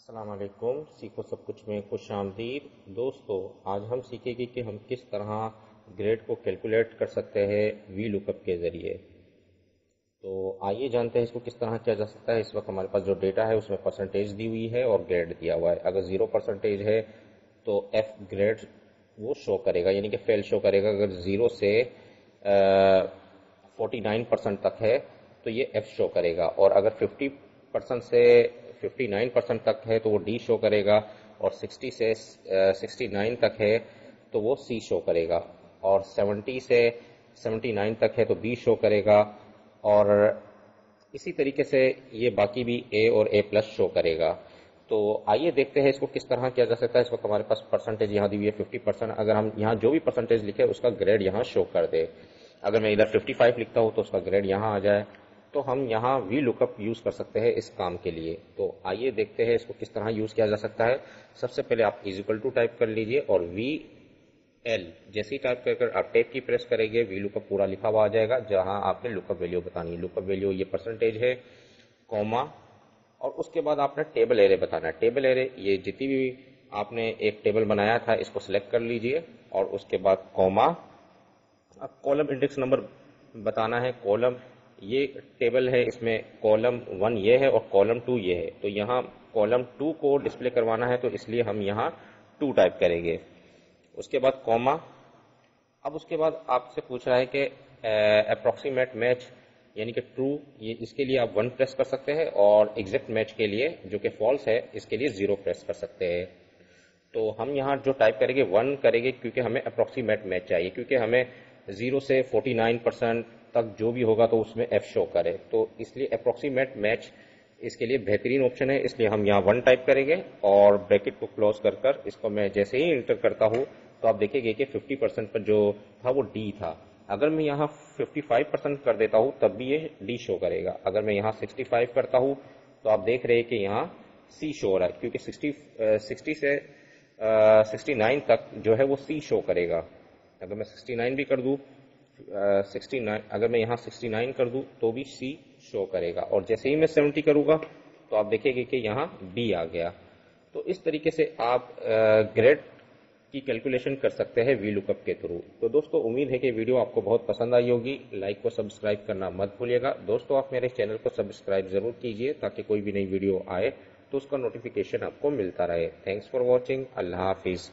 السلام علیکم، سیکھو سب کچھ میں خوش آمدید دوستو۔ آج ہم سیکھیں گے کہ ہم کس طرح گریڈ کو کیلکولیٹ کر سکتے ہیں وی لک اپ کے ذریعے۔ تو آئیے جانتے ہیں اس کو کس طرح کیا جا سکتا ہے۔ اس وقت ہمارے پاس جو ڈیٹا ہے اس میں پرسنٹیج دی ہوئی ہے اور گریڈ دیا ہوا ہے۔ اگر 0% ہے تو ایف گریڈ وہ شو کرے گا، یعنی کہ فیل شو کرے گا۔ اگر 0 سے 49% تک ہے تو یہ ایف شو کرے گا، اور اگر 50% سے 59% تک ہے تو وہ ڈی شو کرے گا، اور 60 سے 69 تک ہے تو وہ سی شو کرے گا، اور 70 سے 79 تک ہے تو بی شو کرے گا، اور اسی طریقے سے یہ باقی بھی اے اور اے پلس شو کرے گا۔ تو آئیے دیکھتے ہیں اس کو کس طرح کیا جا سکتا ہے۔ اس وقت ہمارے پاس پرسنٹیج یہاں دی ہوئی ہے 50%۔ اگر ہم یہاں جو بھی پرسنٹیج لکھے اس کا گریڈ یہاں شو کر دے۔ اگر میں ادھر 55 لکھتا ہوں تو اس کا گریڈ یہاں آ جائے، تو ہم یہاں وی لک اپ یوز کر سکتے ہیں اس کام کے لیے۔ تو آئیے دیکھتے ہیں اس کو کس طرح یوز کیا جا سکتا ہے۔ سب سے پہلے آپ ایزیکل ٹو ٹائپ کر لیجئے، اور وی ایل جیسے ہی ٹائپ کر آپ ٹیپ کی پریس کریں گے وی لک اپ پورا لکھا ہوا آ جائے گا، جہاں آپ نے لک اپ ویلیو بتانی ہے۔ لک اپ ویلیو یہ پرسنٹیج ہے، کوما، اور اس کے بعد آپ نے ٹیبل ایرے بتانا ہے۔ ٹیبل ایرے یہ جتنی بھی آپ نے ایک ٹیبل بنایا تھا اس کو سلیکٹ کر لیجئے، اور اس کے بعد کوما۔ اب کالم انڈیکس نمبر بتانا ہے۔ کالم یہ ٹیبل ہے، اس میں کالم 1 یہ ہے اور کالم 2 یہ ہے، تو یہاں کالم 2 کو ڈسپلے کروانا ہے، تو اس لیے ہم یہاں 2 ٹائپ کریں گے۔ اس کے بعد کوما۔ اب اس کے بعد آپ سے پوچھ رہا ہے کہ اپروکسیمیٹ میچ یعنی کہ ٹرو، یہ اس کے لیے آپ 1 پریس کر سکتے ہیں، اور ایگزیکٹ میچ کے لیے جو کہ فالس ہے اس کے لیے 0 پریس کر سکتے ہیں۔ تو ہم یہاں جو ٹائپ کریں گے 1 کریں گے، کیونکہ ہمیں اپروکسیمیٹ میچ چاہیے، کیونکہ ہمیں 0 سے 49% تک جو بھی ہوگا تو اس میں ایف شو کرے، تو اس لیے اپروکسیمیٹ میچ اس کے لیے بہترین آپشن ہے۔ اس لیے ہم یہاں 1 ٹائپ کریں گے، اور بریکٹ کو کلوز کر کر اس کو میں جیسے ہی انٹر کرتا ہوں تو آپ دیکھیں گے کہ 50% پر جو تھا وہ ڈی تھا۔ اگر میں یہاں 55% کر دیتا ہوں تب بھی یہ ڈی شو کرے گا۔ اگر میں یہاں 65 کرتا ہوں تو آپ دیکھ رہے ہیں کہ یہاں سی شو ہو رہا ہے، کیونکہ 60 سے 69 تک جو ہے وہ سی شو کرے گا۔ اگر میں 69 بھی کر دوں، 69 اگر میں یہاں 69 کر دوں تو بھی سی شو کرے گا، اور جیسے ہی میں 70 کروں گا تو آپ دیکھیں گے کہ یہاں بی آ گیا۔ تو اس طریقے سے آپ گریڈ کی کیلکولیشن کر سکتے ہیں وی لک اپ کے تھرو۔ تو دوستو امید ہے کہ ویڈیو آپ کو بہت پسند آئی ہوگی۔ لائک کو سبسکرائب کرنا مت بھولیے گا۔ دوستو آپ میرے چینل کو سبسکرائب ضرور کیجئے تاکہ کوئی بھی نئی ویڈیو آئے تو اس کا نوٹیفیکیشن آپ کو ملتا رہے۔ Thanks for watching. اللہ حافظ۔